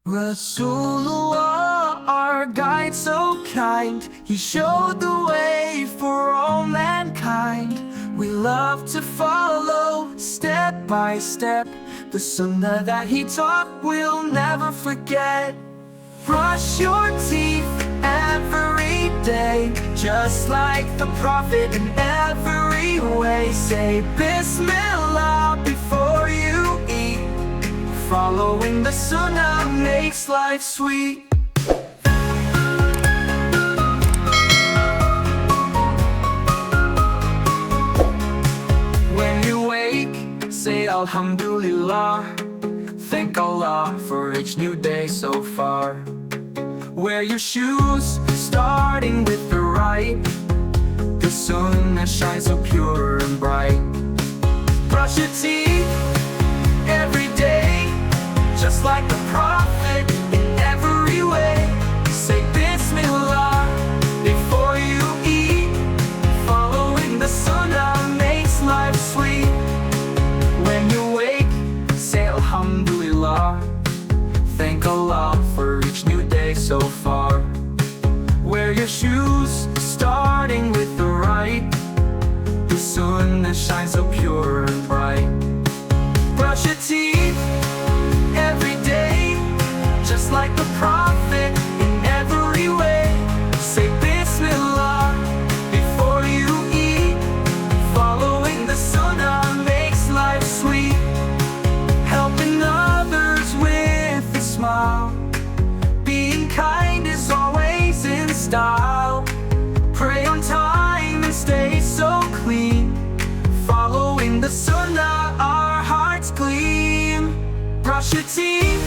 Rasulullah, our guide so kind, he showed the way for all mankind. We love to follow step by step the Sunnah that he taught, we'll never forget. Brush your teeth every day, just like the Prophet in every way. Say Bismillah before you eat. Following the Sunnah makes life sweet. When you wake, say Alhamdulillah. Thank Allah for each new day so far. Wear your shoes, starting with the right. The Sunnah shines so pure and bright. Brush your teeth every day, just like the Prophet in every way. Say Bismillah before you eat. Following the Sunnah makes life sweet. When you wake, say Alhamdulillah. Thank Allah for each new day so far. Wear your shoes, starting with the right. The Sunnah shines so pure and bright. Brush your teeth every day, just like the Prophet in every way. Say Bismillah before you eat. Following the Sunnah makes life sweet. Helping others with a smile, being kind is always in style. Pray on time and stay so clean. Following the Sunnah, our hearts gleam. Brush your teeth